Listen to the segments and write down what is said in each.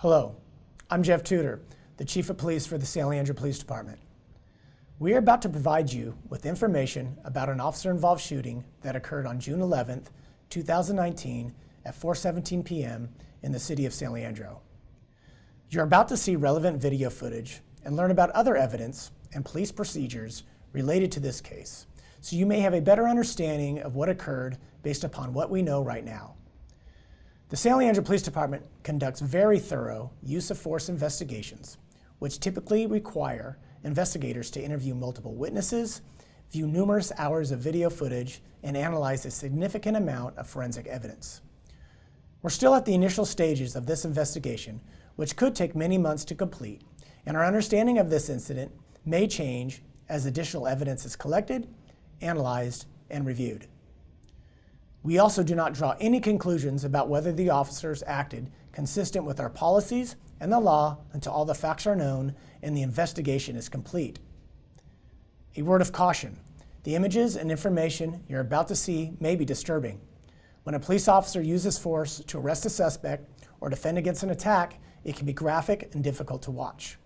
Hello, I'm Jeff Tudor, the Chief of Police for the San Leandro Police Department. We are about to provide you with information about an officer-involved shooting that occurred on June 11th, 2019 at 4:17 p.m. in the city of San Leandro. You're about to see relevant video footage and learn about other evidence and police procedures related to this case, so you may have a better understanding of what occurred based upon what we know right now. The San Leandro Police Department conducts very thorough use of force investigations, which typically require investigators to interview multiple witnesses, view numerous hours of video footage, and analyze a significant amount of forensic evidence. We're still at the initial stages of this investigation, which could take many months to complete, and our understanding of this incident may change as additional evidence is collected, analyzed, and reviewed. We also do not draw any conclusions about whether the officers acted consistent with our policies and the law until all the facts are known and the investigation is complete. A word of caution: the images and information you're about to see may be disturbing. When a police officer uses force to arrest a suspect or defend against an attack, it can be graphic and difficult to watch.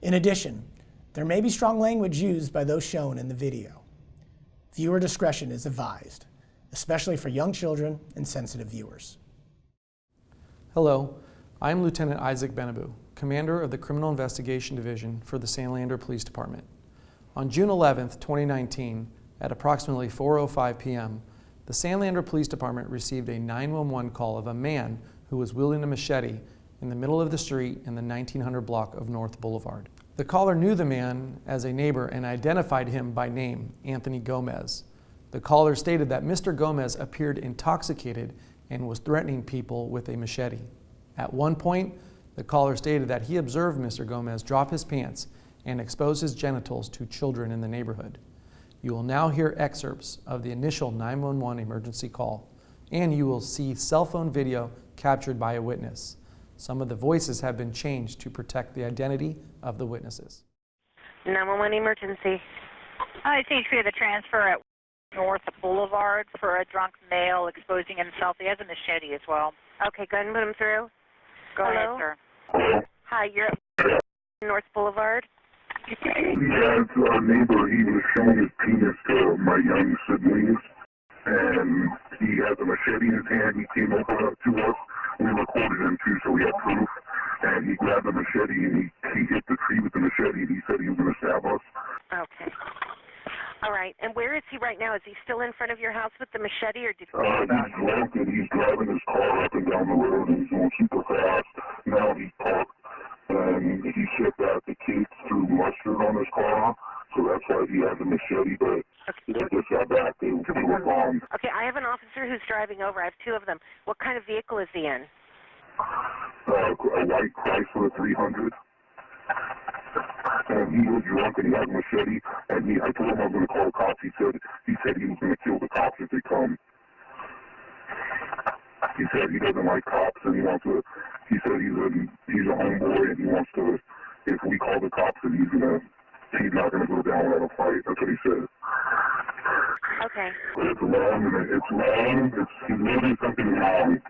In addition, there may be strong language used by those shown in the video. Viewer discretion is advised, especially for young children and sensitive viewers. Hello, I am Lieutenant Isaac Benabu, Commander of the Criminal Investigation Division for the San Leandro Police Department. On June 11th, 2019, at approximately 4:05 p.m., the San Leandro Police Department received a 911 call of a man who was wielding a machete in the middle of the street in the 1900 block of North Boulevard. The caller knew the man as a neighbor and identified him by name, Anthony Gomez. The caller stated that Mr. Gomez appeared intoxicated and was threatening people with a machete. At one point, the caller stated that he observed Mr. Gomez drop his pants and expose his genitals to children in the neighborhood. You will now hear excerpts of the initial 911 emergency call, and you will see cell phone video captured by a witness. Some of the voices have been changed to protect the identity of the witnesses. 911 emergency. I think we had a transfer at North Boulevard for a drunk male exposing himself. He has a machete as well. Okay, go ahead and put him through. Go Hello? ahead, sir. Hi, you're at North Boulevard. He has a neighbor. He was showing his penis to my young siblings, and he has a machete in his hand. He came over to us. We recorded him too, so we had proof. And he grabbed the machete and he hit the tree with the machete, and he said he was going to stab us. Okay. All right. And where is he right now? Is he still in front of your house with the machete, or did He's drunk and he's driving his car up and down the road, and he's going super fast. Now he's parked, and he said that the kids threw mustard on his car, so that's why he has a machete, but they just got back. They were gone. Okay, I have an officer who's driving over. I have two of them. What kind of vehicle is he in? A white Chrysler 300. And he was drunk and he had a machete, and I told him I was going to call the cops. He said he was going to kill the cops if they come. He said he doesn't like cops, and he said he's a homeboy, and he wants to, if we call the cops, and he's not going to go down without a fight. That's what he said. Okay. It's long, he's loading something wrong,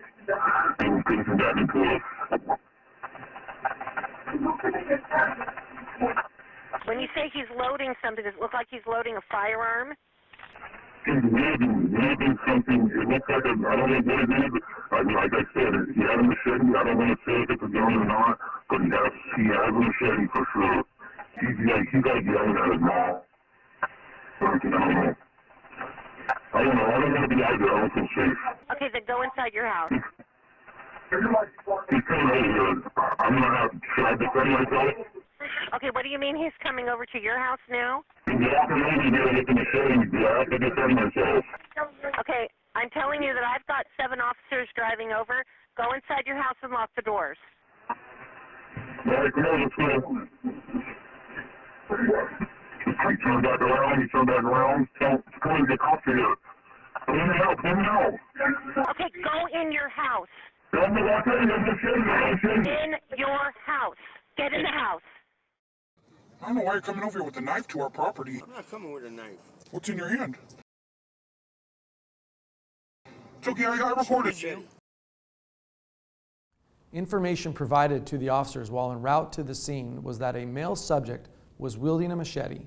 and we're putting that into it. When you say he's loading something, does it look like he's loading a firearm? He's wielding something. It looks like I don't know what it is. Like I said, he had a machete. I don't want to say if it's a gun or not, but he has a machete for sure. He's like yelling at his mom. I don't know. I don't want to be out there. I don't feel safe. Okay, then go inside your house. He's coming over here. Should I defend myself? Okay, what do you mean he's coming over to your house now? He's walking over here with the machete. Do I have to defend myself? Okay, I'm telling you that I've got 7 officers driving over. Go inside your house and lock the doors. All right, come on, let's go. He turned back around. Come on, get cops here. Come out. Okay, go in your house. In your house. Get in the house. I don't know why you're coming over here with a knife to our property. I'm not coming with a knife. What's in your hand? It's okay, I recorded you. Information provided to the officers while en route to the scene was that a male subject was wielding a machete.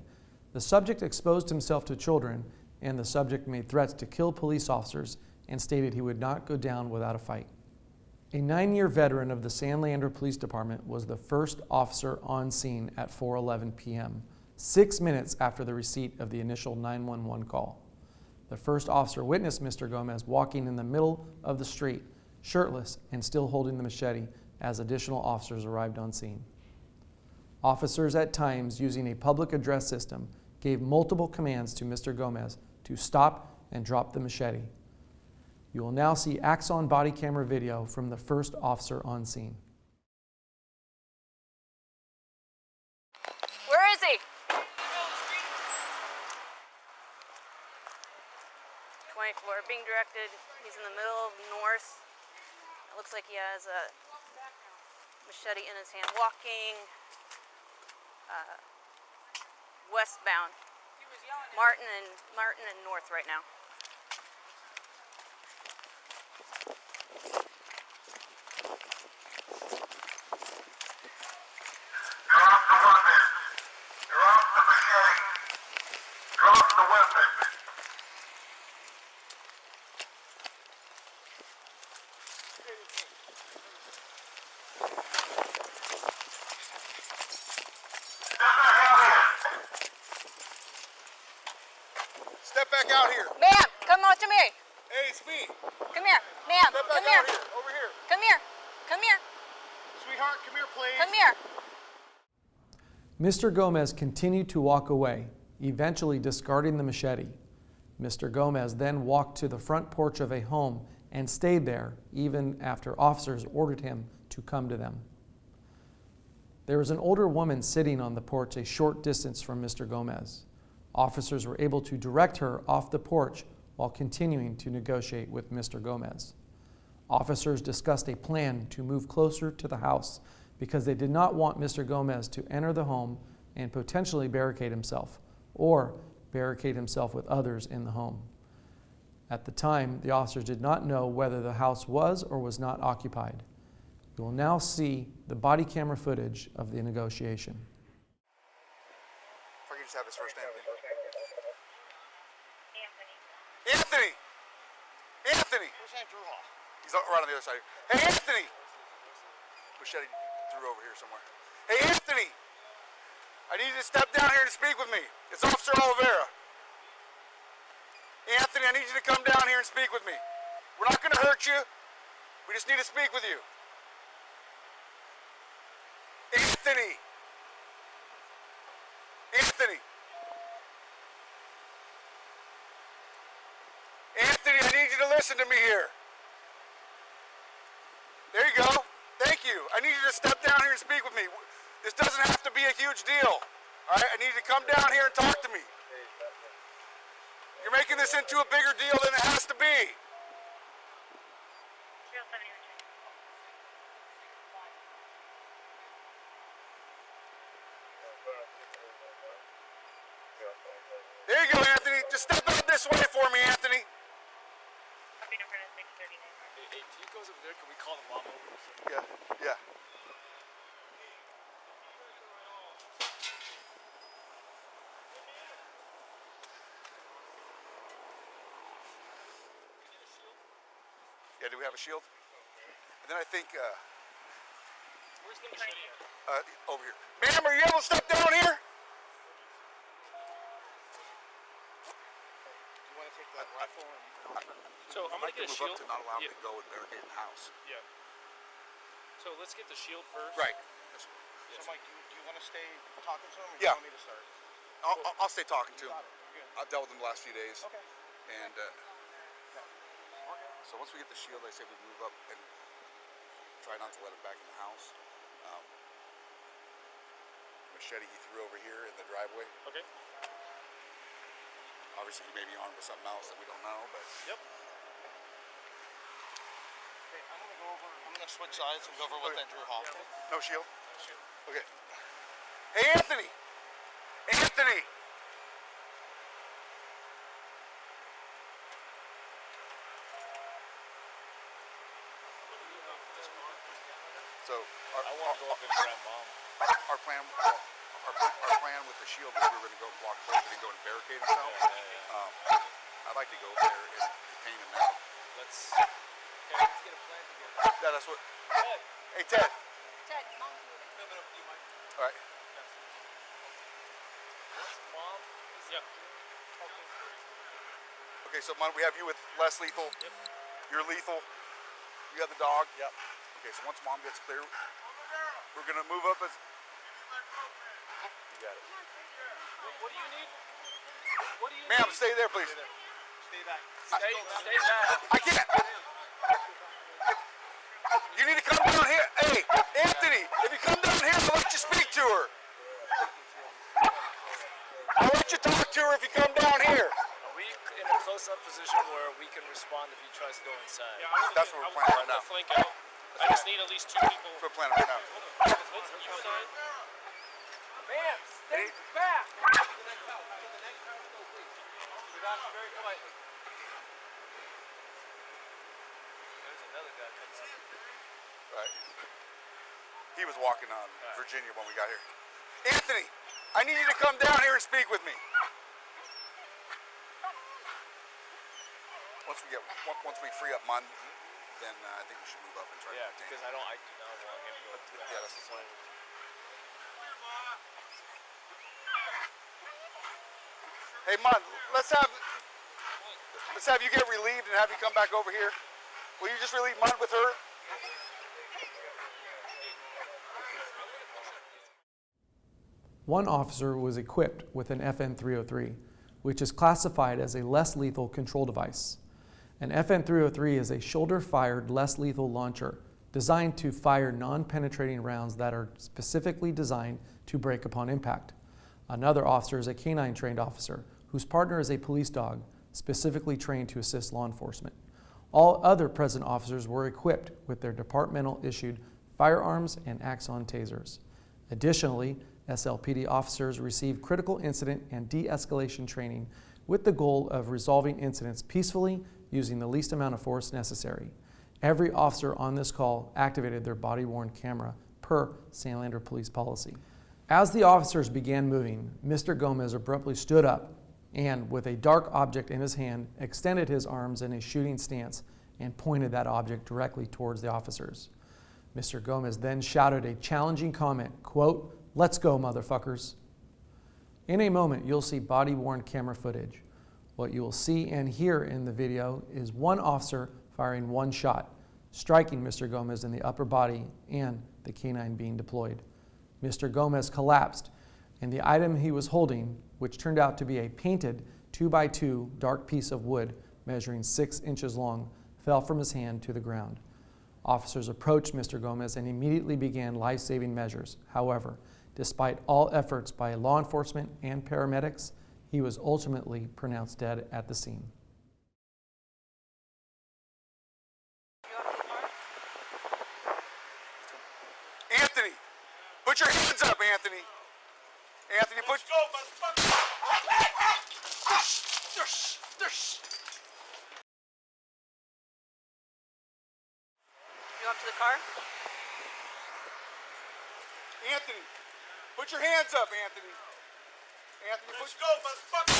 The subject exposed himself to children, and the subject made threats to kill police officers and stated he would not go down without a fight. A 9-year veteran of the San Leandro Police Department was the first officer on scene at 4:11 p.m., 6 minutes after the receipt of the initial 911 call. The first officer witnessed Mr. Gomez walking in the middle of the street, shirtless and still holding the machete as additional officers arrived on scene. Officers at times using a public address system gave multiple commands to Mr. Gomez to stop and drop the machete. You will now see Axon body camera video from the first officer on scene. Where is he? 24, being directed. He's in the middle of north. It looks like he has a machete in his hand, walking westbound. Martin and north right now. Drop the weapon. Drop the machete. Drop the weapon. Step back out here. Ma'am, come on to me. Hey, it's me. Come here. Ma'am, Step back come here. out here. Over here. Come here. Come here. Sweetheart, come here, please. Come here. Mr. Gomez continued to walk away, eventually discarding the machete. Mr. Gomez then walked to the front porch of a home and stayed there even after officers ordered him to come to them. There was an older woman sitting on the porch a short distance from Mr. Gomez. Officers were able to direct her off the porch while continuing to negotiate with Mr. Gomez. Officers discussed a plan to move closer to the house because they did not want Mr. Gomez to enter the home and potentially barricade himself or barricade himself with others in the home. At the time, the officers did not know whether the house was or was not occupied. You will now see the body camera footage of the negotiation. If I could just have his first name. Anthony! Anthony! Where's Andrew Hall? He's right on the other side. Hey, Anthony! Machete threw over here somewhere. Hey, Anthony! I need you to step down here to speak with me. It's Officer Oliveira. Anthony, I need you to come down here and speak with me. We're not going to hurt you. We just need to speak with you. Anthony! Anthony! Anthony, I need you to listen to me here. There you go. Thank you. I need you to step down here and speak with me. This doesn't have to be a huge deal. All right? I need you to come down here and talk to me. You're making this into a bigger deal than it has to be. There you go, Anthony. Just step out this way for me, Anthony. Hey, he goes over there. Can we call the mom over? Yeah, yeah. Yeah, do we have a shield? And then I think, Where's the machete at? over here. Ma'am, are you able to step down here? You want to take that rifle? So I'm I'd gonna get a move shield. up to not allow Yeah. me to go and barricade the house. Yeah. So let's get the shield first. Right. Yes. So, Mike, do you want to stay talking to him, or Yeah. do you want me to start? I'll stay talking to him. Got it. You're good. I've dealt with him the last few days. Okay. And so once we get the shield, I say we move up and try not to let him back in the house. The machete he threw over here in the driveway. Okay. Obviously, he may be armed with something else that we don't know, but Yep. Okay, I'm gonna switch sides and go over with Andrew Hall. no shield. Okay. Hey, Anthony! Anthony! So I want to go up and grab mom. our plan with the shield was we were going to go block both and go and barricade himself. I'd like to go up there and detain him now. Let's get a plan together. Yeah, that's what. Ted. Hey, Ted. Ted, mom's moving. No, do you mind? All right. What's mom? Yeah. Okay, so we have you with less lethal. Yep. You're lethal. You have the dog. Yep. Okay, so once mom gets clear, we're gonna move up as. You got it. What do you need? What do you Ma'am, need? stay there, please. Stay back. Stay back. I can't. You need to come down here. Hey, Anthony, if you come down here, I'll let you speak to her. I'll let you talk to her if you come down here. Are we in a close-up position where we can respond if he tries to go inside? Yeah, that's what we're planning right now. Flank out. I just need at least 2 people. That's what we're planning right now. What's you sign? Ma'am, stay back. Very quietly. There's another guy comes up. Right. He was walking on Virginia when we got here. Anthony, I need you to come down here and speak with me. Once we free up Mun, then I think we should move up and try to detain because him. I do not want him to go through the Yeah, that's the plan. Hey, Mun, let's have you get relieved and have you come back over here. Will you just relieve Mun with her? One officer was equipped with an FN-303, which is classified as a less lethal control device. An FN-303 is a shoulder-fired, less lethal launcher designed to fire non-penetrating rounds that are specifically designed to break upon impact. Another officer is a canine-trained officer whose partner is a police dog specifically trained to assist law enforcement. All other present officers were equipped with their departmental-issued firearms and Axon tasers. Additionally, SLPD officers received critical incident and de-escalation training with the goal of resolving incidents peacefully using the least amount of force necessary. Every officer on this call activated their body-worn camera per San Leandro Police policy. As the officers began moving, Mr. Gomez abruptly stood up and, with a dark object in his hand, extended his arms in a shooting stance and pointed that object directly towards the officers. Mr. Gomez then shouted a challenging comment, quote, "Let's go, motherfuckers." In a moment, you'll see body-worn camera footage. What you will see and hear in the video is one officer firing one shot, striking Mr. Gomez in the upper body and the canine being deployed. Mr. Gomez collapsed, and the item he was holding, which turned out to be a painted 2x2 dark piece of wood measuring 6 inches long, fell from his hand to the ground. Officers approached Mr. Gomez and immediately began life-saving measures. However, despite all efforts by law enforcement and paramedics, he was ultimately pronounced dead at the scene. Anthony, put your hands up, Anthony. Anthony, put. Let's go, motherfucker. You up to the car? Anthony, put your hands up, Anthony. Anthony, let's go, motherfucker.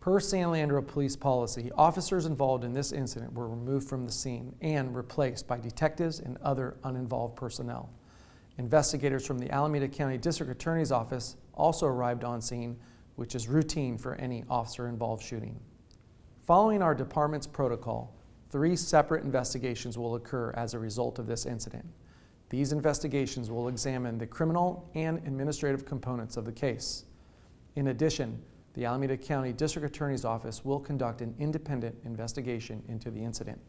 Per San Leandro Police policy, officers involved in this incident were removed from the scene and replaced by detectives and other uninvolved personnel. Investigators from the Alameda County District Attorney's Office also arrived on scene, which is routine for any officer-involved shooting. Following our department's protocol, 3 separate investigations will occur as a result of this incident. These investigations will examine the criminal and administrative components of the case. In addition, the Alameda County District Attorney's Office will conduct an independent investigation into the incident.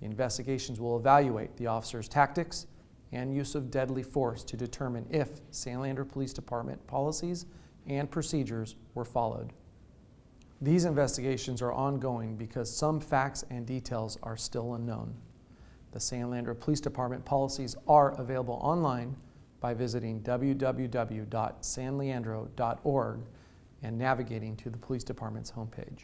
The investigations will evaluate the officer's tactics and use of deadly force to determine if San Leandro Police Department policies and procedures were followed. These investigations are ongoing because some facts and details are still unknown. The San Leandro Police Department policies are available online by visiting www.sanleandro.org and navigating to the police department's homepage.